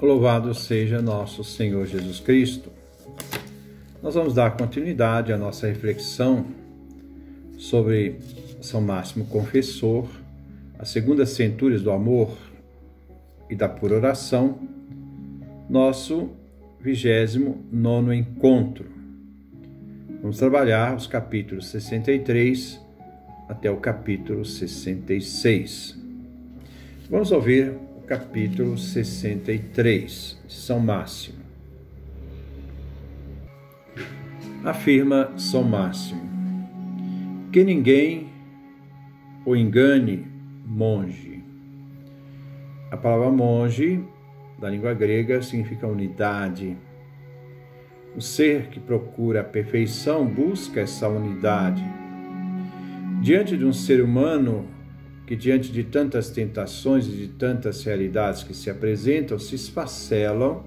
Louvado seja nosso Senhor Jesus Cristo. Nós vamos dar continuidade à nossa reflexão sobre São Máximo Confessor, as segundas centúrias do amor e da pura oração, nosso 29º encontro. Vamos trabalhar os capítulos 63 até o capítulo 66. Vamos ouvir o capítulo 63, de São Máximo. Afirma São Máximo: que ninguém o engane, monge. A palavra monge, da língua grega, significa unidade. O ser que procura a perfeição busca essa unidade. Diante de um ser humano que, diante de tantas tentações e de tantas realidades que se apresentam, se esfacelam,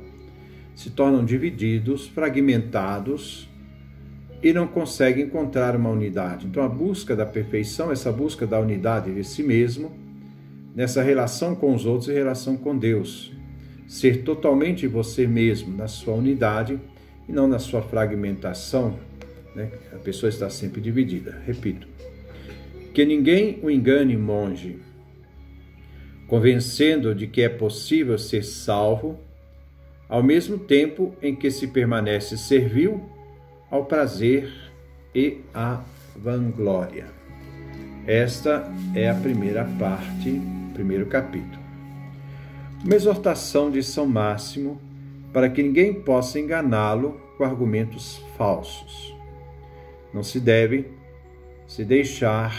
se tornam divididos, fragmentados e não conseguem encontrar uma unidade. Então, a busca da perfeição, essa busca da unidade de si mesmo, nessa relação com os outros e relação com Deus. Ser totalmente você mesmo, na sua unidade e não na sua fragmentação, né? A pessoa está sempre dividida. Repito: que ninguém o engane, monge, convencendo de que é possível ser salvo, ao mesmo tempo em que se permanece servil ao prazer e à vanglória. Esta é a primeira parte, primeiro capítulo. Uma exortação de São Máximo para que ninguém possa enganá-lo com argumentos falsos. Não se deve se deixar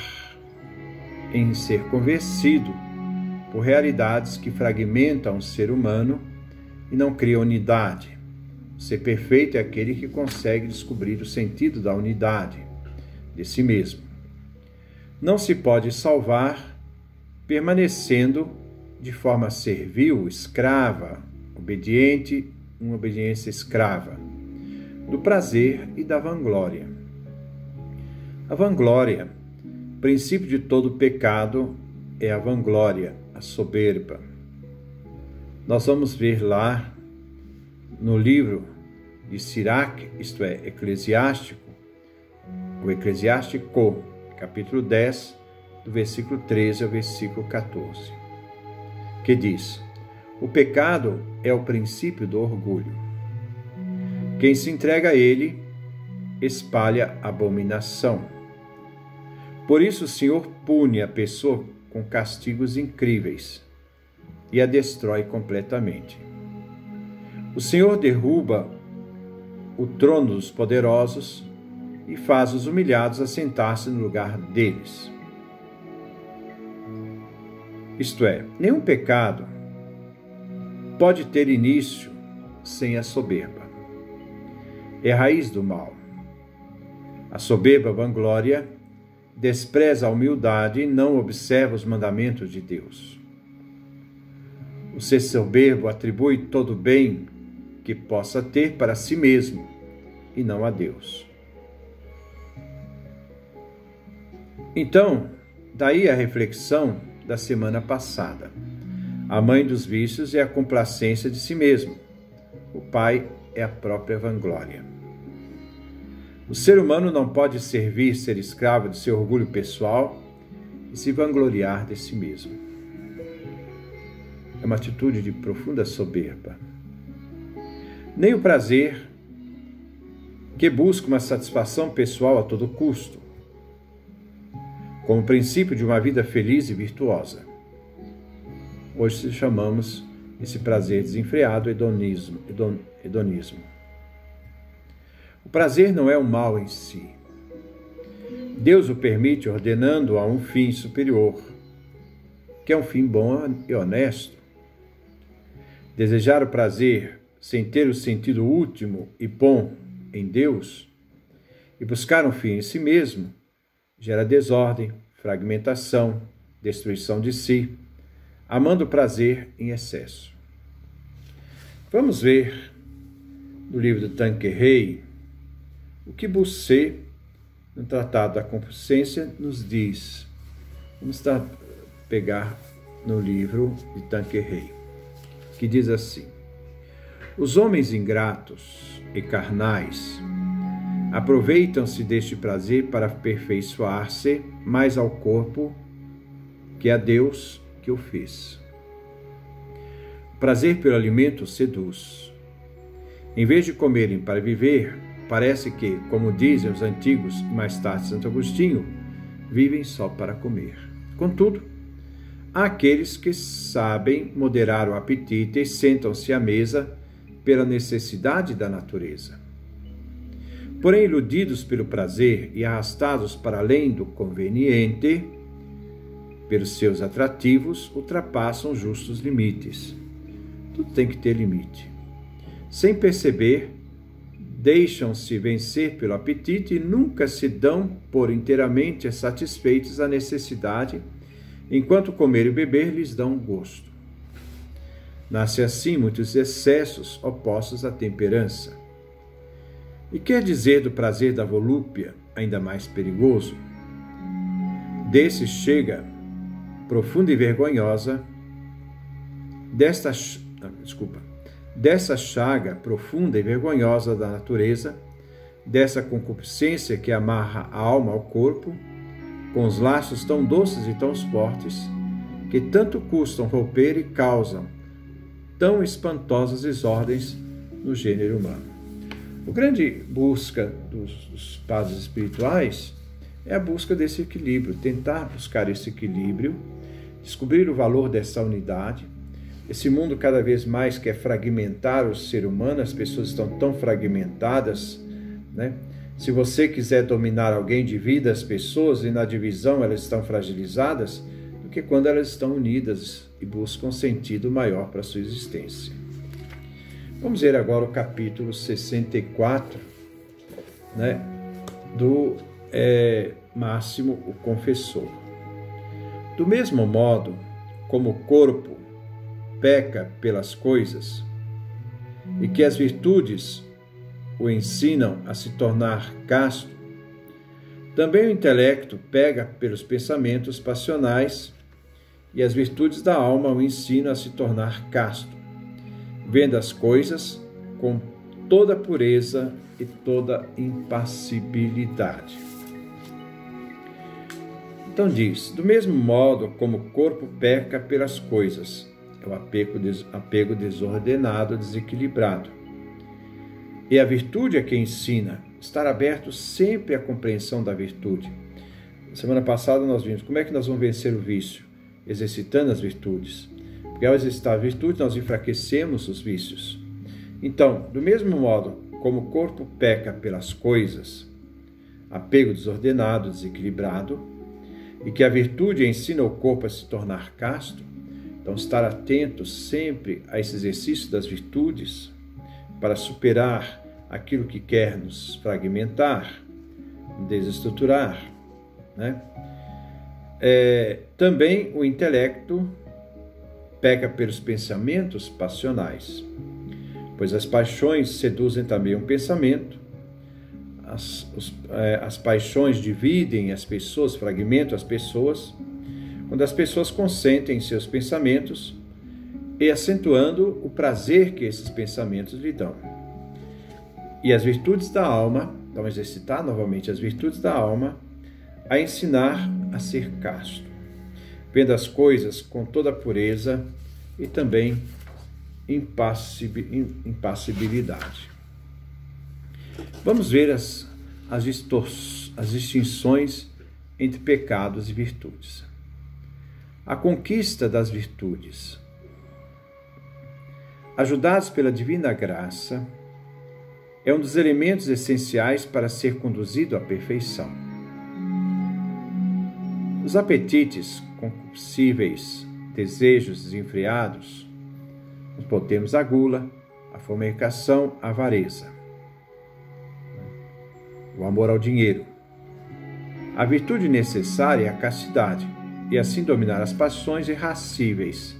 em ser convencido por realidades que fragmentam o ser humano e não criam unidade. O ser perfeito é aquele que consegue descobrir o sentido da unidade de si mesmo. Não se pode salvar permanecendo de forma servil, escrava, obediente, uma obediência escrava, do prazer e da vanglória. A vanglória, princípio de todo pecado, é a vanglória, a soberba. Nós vamos ver lá no livro de Sirac, isto é, Eclesiástico, o Eclesiástico, capítulo 10, do versículo 13 ao versículo 14, que diz: o pecado é o princípio do orgulho. Quem se entrega a ele espalha abominação. Por isso o Senhor pune a pessoa com castigos incríveis e a destrói completamente. O Senhor derruba o trono dos poderosos e faz os humilhados assentar-se no lugar deles. Isto é, nenhum pecado pode ter início sem a soberba. É a raiz do mal. A soberba vanglória despreza a humildade e não observa os mandamentos de Deus. O ser soberbo atribui todo o bem que possa ter para si mesmo e não a Deus. Então, daí a reflexão da semana passada. A mãe dos vícios é a complacência de si mesmo. O pai é a própria vanglória. O ser humano não pode servir, ser escravo de seu orgulho pessoal e se vangloriar de si mesmo. É uma atitude de profunda soberba. Nem o prazer, que busca uma satisfação pessoal a todo custo, como princípio de uma vida feliz e virtuosa. Hoje chamamos esse prazer desenfreado hedonismo. O prazer não é o mal em si. Deus o permite ordenando a um fim superior, que é um fim bom e honesto. Desejar o prazer sem ter o sentido último e bom em Deus e buscar um fim em si mesmo gera desordem, fragmentação, destruição de si, amando o prazer em excesso. Vamos ver no livro do Tanqueray o que Bossuet, no Tratado da Consciência, nos diz. Vamos pegar no livro de Tanqueray, que diz assim: Os homens ingratos e carnais aproveitam-se deste prazer para aperfeiçoar-se mais ao corpo que a Deus que o fez. O prazer pelo alimento seduz. Em vez de comerem para viver, parece que, como dizem os antigos e mais tarde Santo Agostinho, vivem só para comer. Contudo, há aqueles que sabem moderar o apetite e sentam-se à mesa pela necessidade da natureza. Porém, iludidos pelo prazer e arrastados para além do conveniente, pelos seus atrativos, ultrapassam justos limites. Tudo tem que ter limite. Sem perceber, deixam-se vencer pelo apetite e nunca se dão por inteiramente satisfeitos à necessidade, enquanto comer e beber lhes dão gosto. Nasce assim muitos excessos opostos à temperança. E quer dizer do prazer da volúpia, ainda mais perigoso? Desse chega, profunda e vergonhosa, dessa chaga profunda e vergonhosa da natureza, dessa concupiscência que amarra a alma ao corpo, com os laços tão doces e tão fortes, que tanto custam romper e causam tão espantosas desordens no gênero humano. A grande busca dos padres espirituais é a busca desse equilíbrio, tentar buscar esse equilíbrio, descobrir o valor dessa unidade. Esse mundo cada vez mais quer fragmentar o ser humano, as pessoas estão tão fragmentadas, né? Se você quiser dominar alguém, divida as pessoas e na divisão elas estão fragilizadas, do que quando elas estão unidas e buscam sentido maior para a sua existência. Vamos ver agora o capítulo 64, né, do Máximo, o Confessor. Do mesmo modo como o corpo peca pelas coisas e que as virtudes o ensinam a se tornar casto, também o intelecto pega pelos pensamentos passionais e as virtudes da alma o ensinam a se tornar casto, vendo as coisas com toda pureza e toda impassibilidade. Então diz, do mesmo modo como o corpo peca pelas coisas, é o apego desordenado, desequilibrado. E a virtude é que ensina, estar aberto sempre à compreensão da virtude. Semana passada nós vimos como é que nós vamos vencer o vício, exercitando as virtudes. Porque ao exercitar a virtude, nós enfraquecemos os vícios. Então, do mesmo modo como o corpo peca pelas coisas, apego desordenado, desequilibrado, e que a virtude ensina o corpo a se tornar casto, então estar atento sempre a esse exercício das virtudes para superar aquilo que quer nos fragmentar, desestruturar, né? Também o intelecto peca pelos pensamentos passionais, pois as paixões seduzem também o pensamento, as paixões dividem as pessoas, fragmentam as pessoas, quando as pessoas consentem em seus pensamentos e acentuando o prazer que esses pensamentos lhe dão. E as virtudes da alma, então exercitar novamente as virtudes da alma, a ensinar a ser casto, vendo as coisas com toda a pureza e também impassibilidade. Vamos ver as distinções entre pecados e virtudes. A conquista das virtudes. Ajudados pela divina graça, é um dos elementos essenciais para ser conduzido à perfeição. Os apetites concupiscíveis, desejos desenfreados, nós podemos a gula, a fornicação, a avareza, o amor ao dinheiro. A virtude necessária é a castidade, e assim dominar as paixões irracíveis,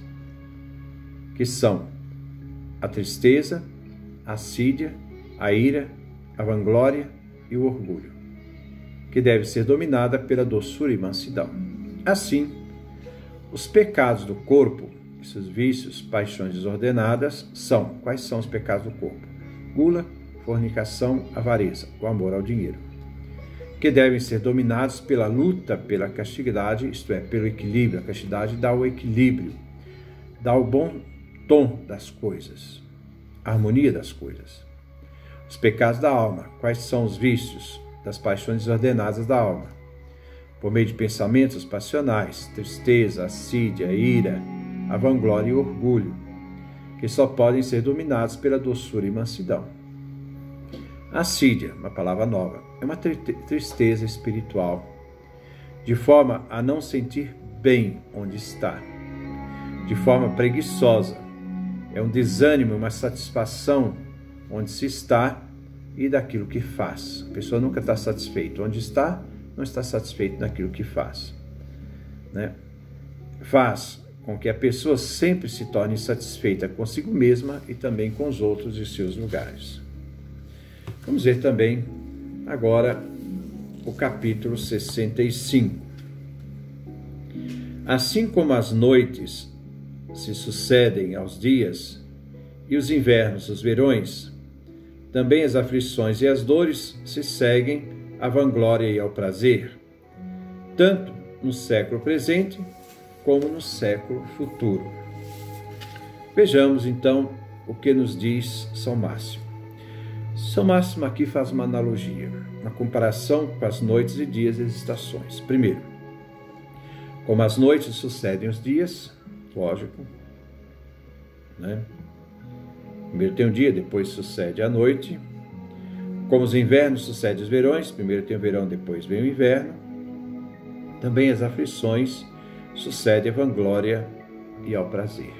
que são a tristeza, a assídia, a ira, a vanglória e o orgulho, que deve ser dominada pela doçura e mansidão. Assim, os pecados do corpo esses vícios, paixões desordenadas, são: quais são os pecados do corpo? Gula, fornicação, avareza, o amor ao dinheiro, que devem ser dominados pela luta pela castidade, isto é, pelo equilíbrio. A castidade dá o equilíbrio, dá o bom tom das coisas, a harmonia das coisas. Os pecados da alma: quais são os vícios das paixões desordenadas da alma? Por meio de pensamentos passionais, tristeza, assídia, ira, a vanglória e o orgulho, que só podem ser dominados pela doçura e mansidão. Assídia, uma palavra nova, é uma tristeza espiritual, de forma a não sentir bem onde está, de forma preguiçosa. É um desânimo, uma satisfação onde se está e daquilo que faz. A pessoa nunca está satisfeita. Onde está, não está satisfeito naquilo que faz, né? Faz com que a pessoa sempre se torne insatisfeita consigo mesma e também com os outros e seus lugares. Vamos ver também agora o capítulo 65. Assim como as noites se sucedem aos dias, e os invernos, os verões, também as aflições e as dores se seguem à vanglória e ao prazer, tanto no século presente como no século futuro. Vejamos então o que nos diz São Máximo. São Máximo aqui faz uma analogia, uma comparação com as noites e dias e as estações. Primeiro, como as noites sucedem os dias, lógico, né? Primeiro tem o dia, depois sucede a noite. Como os invernos sucedem os verões, primeiro tem o verão, depois vem o inverno. Também as aflições sucedem a vanglória e ao prazer.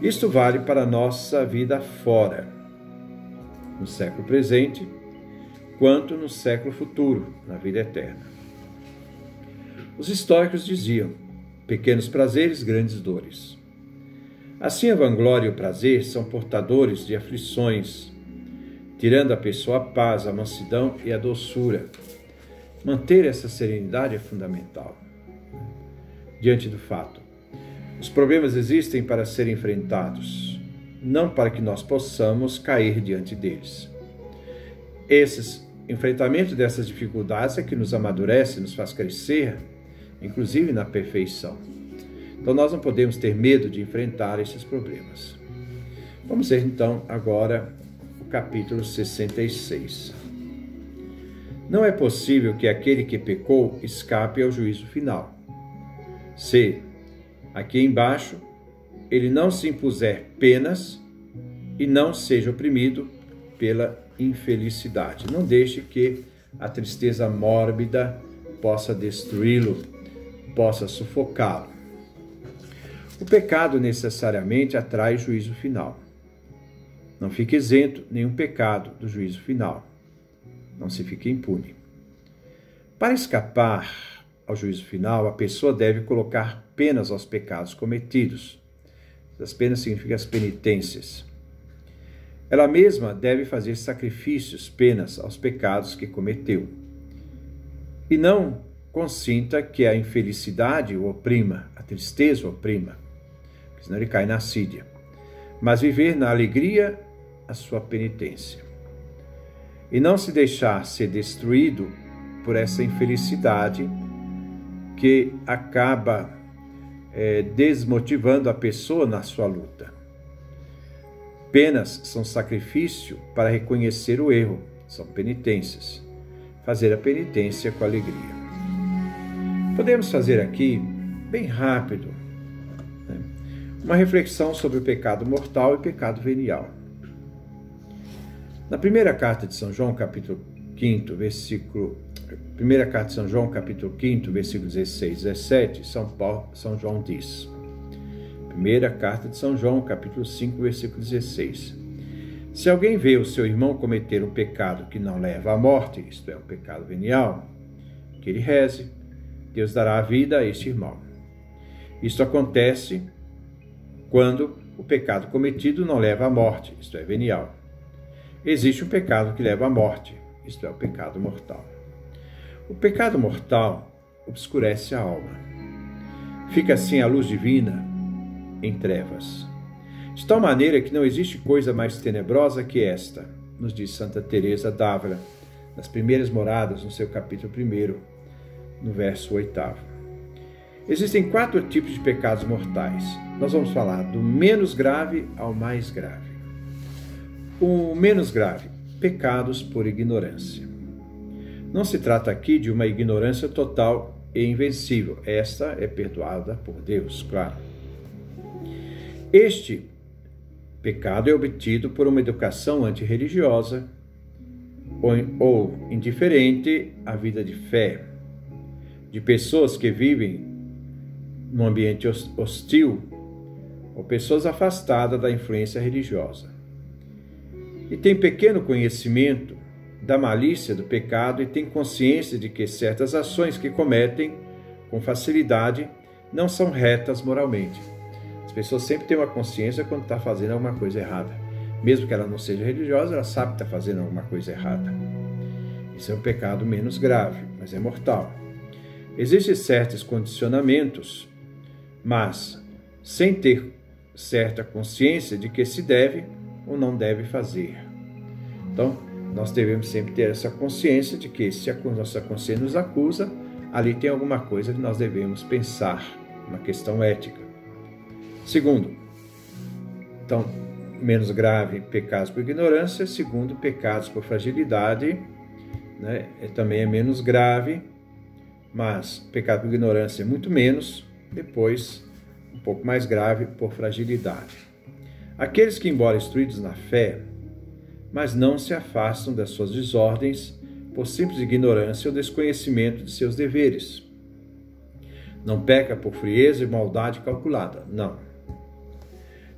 Isto vale para a nossa vida fora, no século presente, quanto no século futuro, na vida eterna. Os históricos diziam: pequenos prazeres, grandes dores. Assim, a vanglória e o prazer são portadores de aflições, tirando a pessoa a paz, a mansidão e a doçura. Manter essa serenidade é fundamental diante do fato. Os problemas existem para serem enfrentados, não para que nós possamos cair diante deles. Esses enfrentamentos dessas dificuldades é que nos amadurece, nos faz crescer, inclusive na perfeição. Então nós não podemos ter medo de enfrentar esses problemas. Vamos ver então agora o capítulo 66. Não é possível que aquele que pecou escape ao juízo final. Se, aqui embaixo, ele não se impuser penas e não seja oprimido pela infelicidade. Não deixe que a tristeza mórbida possa destruí-lo, possa sufocá-lo. O pecado necessariamente atrai juízo final. Não fique isento nenhum pecado do juízo final. Não se fique impune. Para escapar ao juízo final, a pessoa deve colocar penas aos pecados cometidos. As penas significam as penitências. Ela mesma deve fazer sacrifícios, penas aos pecados que cometeu. E não consinta que a infelicidade o oprima, a tristeza o oprima, senão ele cai na assídia. Mas viver na alegria a sua penitência. E não se deixar ser destruído por essa infelicidade que acaba desmotivando a pessoa na sua luta. Penas são sacrifício para reconhecer o erro, são penitências. Fazer a penitência com alegria. Podemos fazer aqui, bem rápido, né, uma reflexão sobre o pecado mortal e o pecado venial. Na primeira carta de São João, capítulo 5, versículo 16 e 17, São João diz. Primeira carta de São João, capítulo 5, versículo 16. Se alguém vê o seu irmão cometer um pecado que não leva à morte, isto é, um pecado venial, que ele reze, Deus dará a vida a este irmão. Isto acontece quando o pecado cometido não leva à morte, isto é, venial. Existe um pecado que leva à morte, isto é, o pecado mortal. O pecado mortal obscurece a alma. Fica assim a luz divina em trevas. De tal maneira que não existe coisa mais tenebrosa que esta, nos diz Santa Teresa d'Ávila, nas primeiras moradas, no seu capítulo 1, no verso 8º. Existem 4 tipos de pecados mortais. Nós vamos falar do menos grave ao mais grave. O menos grave, pecados por ignorância. Não se trata aqui de uma ignorância total e invencível. Esta é perdoada por Deus, claro. Este pecado é obtido por uma educação antirreligiosa ou indiferente à vida de fé, de pessoas que vivem num ambiente hostil ou pessoas afastadas da influência religiosa. E tem pequeno conhecimento da malícia do pecado e tem consciência de que certas ações que cometem com facilidade não são retas moralmente. As pessoas sempre têm uma consciência quando está fazendo alguma coisa errada. Mesmo que ela não seja religiosa, ela sabe que está fazendo alguma coisa errada. Isso é um pecado menos grave, mas é mortal. Existem certos condicionamentos, mas sem ter certa consciência de que se deve ou não deve fazer. Então, nós devemos sempre ter essa consciência de que se a nossa consciência nos acusa, ali tem alguma coisa que nós devemos pensar, uma questão ética. Segundo, então, menos grave, pecados por ignorância. Segundo, pecados por fragilidade, né? Também é menos grave, mas pecado por ignorância é muito menos. Depois, um pouco mais grave, por fragilidade. Aqueles que, embora instruídos na fé, mas não se afastam das suas desordens por simples ignorância ou desconhecimento de seus deveres. Não peca por frieza e maldade calculada, não.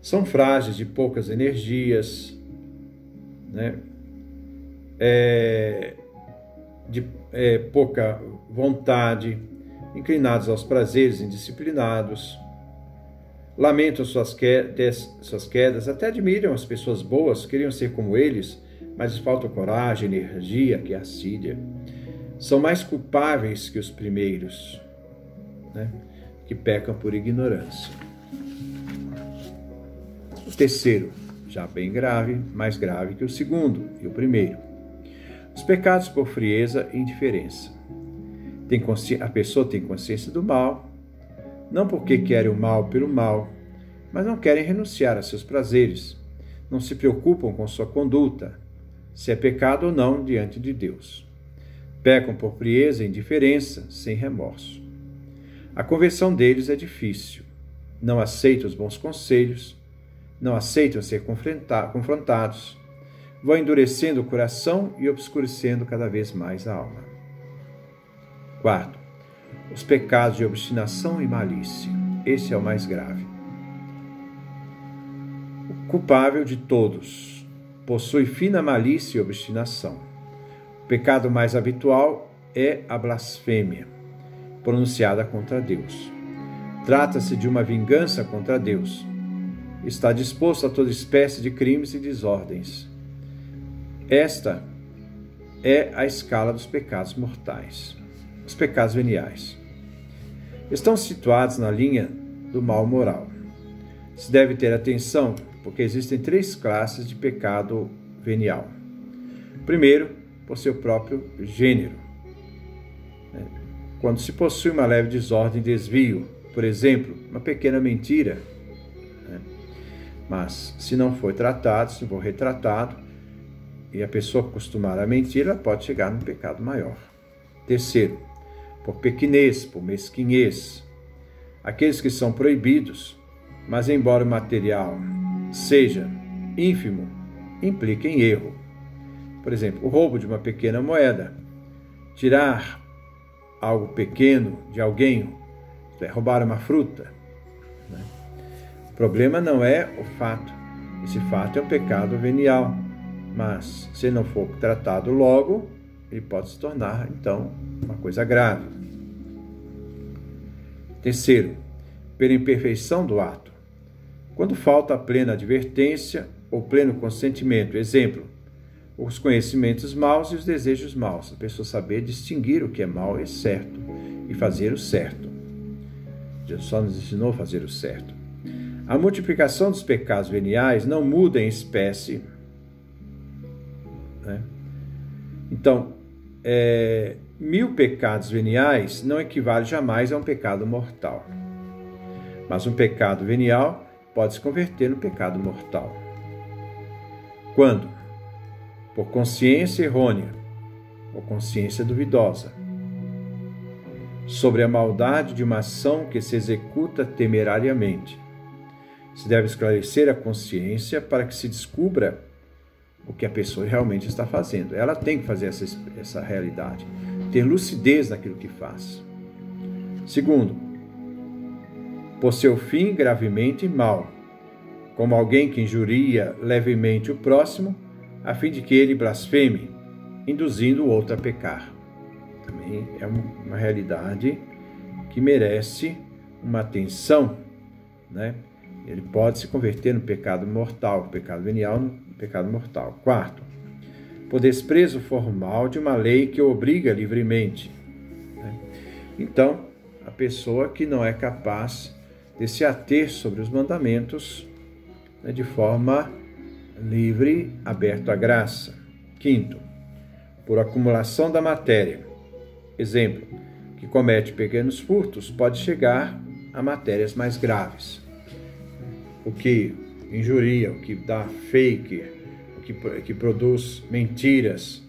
São frágeis, de poucas energias, né? De pouca vontade, inclinados aos prazeres indisciplinados, lamentam suas quedas, até admiram as pessoas boas, queriam ser como eles, mas lhes falta coragem, energia, que é assídia. São mais culpáveis que os primeiros, né, que pecam por ignorância. O terceiro, já bem grave, mais grave que o segundo e o primeiro. Os pecados por frieza e indiferença. A pessoa tem consciência do mal, não porque querem o mal pelo mal, mas não querem renunciar a seus prazeres, não se preocupam com sua conduta, se é pecado ou não diante de Deus. Pecam por frieza e indiferença, sem remorso. A conversão deles é difícil, não aceitam os bons conselhos, não aceitam ser confrontados, vão endurecendo o coração e obscurecendo cada vez mais a alma. Quarto, os pecados de obstinação e malícia. Esse é o mais grave. O culpável de todos possui fina malícia e obstinação. O pecado mais habitual é a blasfêmia, pronunciada contra Deus. Trata-se de uma vingança contra Deus. Está disposto a toda espécie de crimes e desordens. Esta é a escala dos pecados mortais. Os pecados veniais estão situados na linha do mal moral. Se deve ter atenção, porque existem 3 classes de pecado venial. Primeiro, por seu próprio gênero. Quando se possui uma leve desordem e desvio, por exemplo, uma pequena mentira, mas se não for tratado, se for retratado, e a pessoa acostumar a mentir, ela pode chegar num pecado maior. Terceiro, por pequenez, por mesquinhez. Aqueles que são proibidos, mas embora o material seja ínfimo, implica em erro. Por exemplo, o roubo de uma pequena moeda, tirar algo pequeno de alguém, roubar uma fruta. O problema não é o fato. Esse fato é um pecado venial, mas se não for tratado logo, ele pode se tornar, então, uma coisa grave. Terceiro, pela imperfeição do ato. Quando falta a plena advertência ou pleno consentimento. Exemplo, os conhecimentos maus e os desejos maus. A pessoa saber distinguir o que é mal e certo e fazer o certo. Jesus só nos ensinou a fazer o certo. A multiplicação dos pecados veniais não muda em espécie, né? Então, 1000 pecados veniais não equivale jamais a um pecado mortal. Mas um pecado venial pode se converter no pecado mortal. Quando? Por consciência errônea ou consciência duvidosa sobre a maldade de uma ação que se executa temerariamente. Se deve esclarecer a consciência para que se descubra o que a pessoa realmente está fazendo. Ela tem que fazer essa realidade, ter lucidez naquilo que faz. Segundo, por seu fim gravemente mau, como alguém que injuria levemente o próximo, a fim de que ele blasfeme, induzindo o outro a pecar. Também é uma realidade que merece uma atenção, né? Ele pode se converter no pecado mortal, pecado venial, no pecado mortal. Quarto, por desprezo formal de uma lei que o obriga livremente, né? Então, a pessoa que não é capaz de se ater sobre os mandamentos, né, de forma livre, aberto à graça. Quinto, por acumulação da matéria. Exemplo, que comete pequenos furtos pode chegar a matérias mais graves. O que injuria, o que dá fake, o que produz mentiras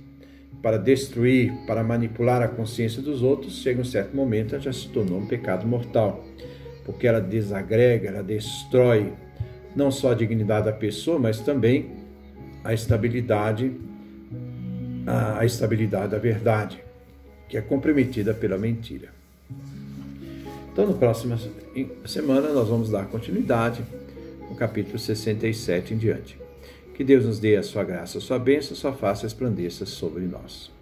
para destruir, para manipular a consciência dos outros, chega um certo momento, ela já se tornou um pecado mortal, porque ela desagrega, ela destrói não só a dignidade da pessoa, mas também a estabilidade da verdade, que é comprometida pela mentira. Então, na próxima semana, nós vamos dar continuidade no capítulo 67 em diante. Que Deus nos dê a sua graça, a sua bênção, a sua face resplandeça sobre nós.